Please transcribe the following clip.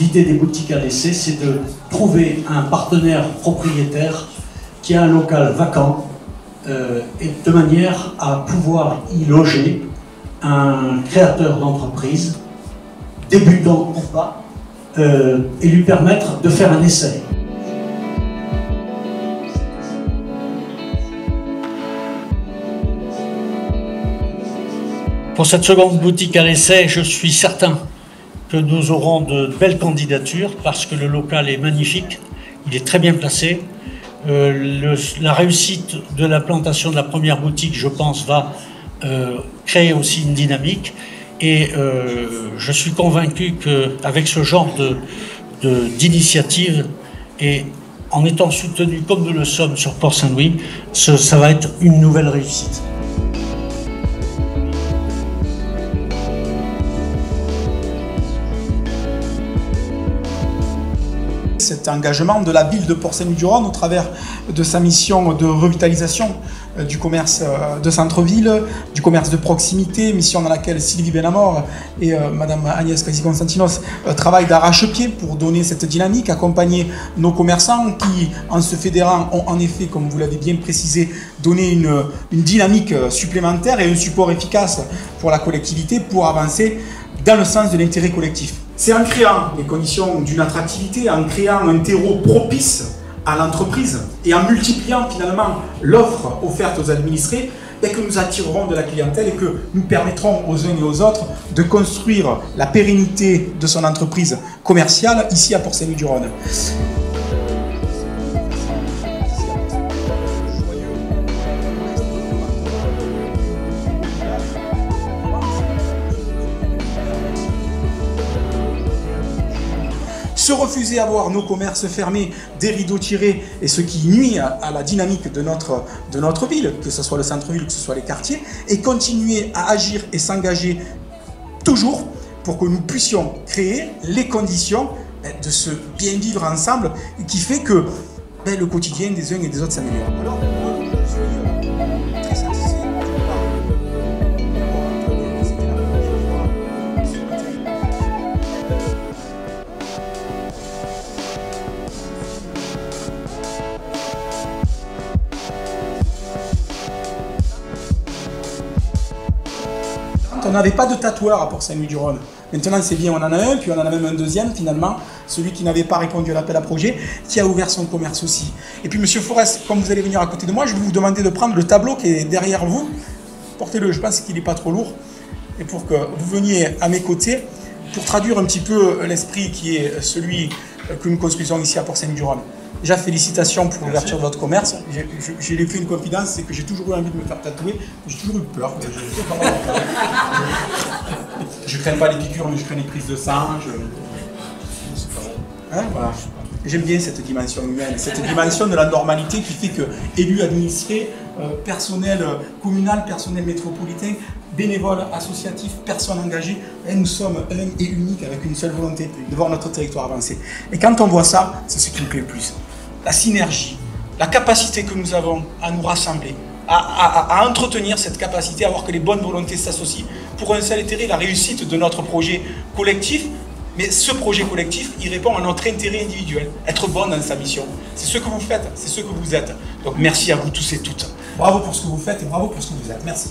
l'idée des boutiques à l'essai, c'est de trouver un partenaire propriétaire qui a un local vacant et de manière à pouvoir y loger un créateur d'entreprise, débutant ou pas, et lui permettre de faire un essai. Pour cette seconde boutique à l'essai, je suis certain que nous aurons de belles candidatures parce que le local est magnifique, il est très bien placé. La réussite de l'implantation de la première boutique, je pense, va créer aussi une dynamique. Et je suis convaincu qu'avec ce genre d'initiative et en étant soutenu comme nous le sommes sur Port-Saint-Louis, ça va être une nouvelle réussite. Cet engagement de la ville de Port-Saint-Louis-du-Rhône au travers de sa mission de revitalisation du commerce de centre-ville, du commerce de proximité, mission dans laquelle Sylvie Benamor et Madame Agnès Casi-Constantinos travaillent d'arrache-pied pour donner cette dynamique, accompagner nos commerçants qui, en se fédérant, ont en effet, comme vous l'avez bien précisé, donné une dynamique supplémentaire et un support efficace pour la collectivité pour avancer dans le sens de l'intérêt collectif. C'est en créant les conditions d'une attractivité, en créant un terreau propice à l'entreprise et en multipliant finalement l'offre offerte aux administrés et que nous attirerons de la clientèle et que nous permettrons aux uns et aux autres de construire la pérennité de son entreprise commerciale ici à Port-Saint-Louis-du-Rhône. Se refuser à voir nos commerces fermés, des rideaux tirés, et ce qui nuit à la dynamique de notre ville, que ce soit le centre-ville, que ce soit les quartiers, et continuer à agir et s'engager toujours pour que nous puissions créer les conditions de ce bien vivre ensemble qui fait que le quotidien des uns et des autres s'améliore. On n'avait pas de tatoueur à Port-Saint-Louis-du-Rhône. Maintenant c'est bien, on en a un, puis on en a même un deuxième finalement, celui qui n'avait pas répondu à l'appel à projet, qui a ouvert son commerce aussi. Et puis Monsieur Forest, comme vous allez venir à côté de moi, je vais vous demander de prendre le tableau qui est derrière vous. Portez-le, je pense qu'il n'est pas trop lourd. Et pour que vous veniez à mes côtés, pour traduire un petit peu l'esprit qui est celui que nous construisons ici à Port-Saint-Louis-du-Rhône. Déjà, félicitations pour l'ouverture de votre commerce. J'ai fait une confidence, c'est que j'ai toujours eu envie de me faire tatouer. J'ai toujours eu peur. Je ne crains pas les piqûres, mais je crains les prises de sang. Voilà. J'aime bien cette dimension humaine, cette dimension de la normalité qui fait que élus, administrés, personnel communal, personnel métropolitain, bénévoles, associatifs, personnes engagées, nous sommes un et unique avec une seule volonté de voir notre territoire avancer. Et quand on voit ça, c'est ce qui me plaît le plus. La synergie, la capacité que nous avons à nous rassembler, à entretenir cette capacité, à voir que les bonnes volontés s'associent pour un seul intérêt, la réussite de notre projet collectif. Mais ce projet collectif, il répond à notre intérêt individuel, être bon dans sa mission. C'est ce que vous faites, c'est ce que vous êtes. Donc merci à vous tous et toutes. Bravo pour ce que vous faites et bravo pour ce que vous êtes. Merci.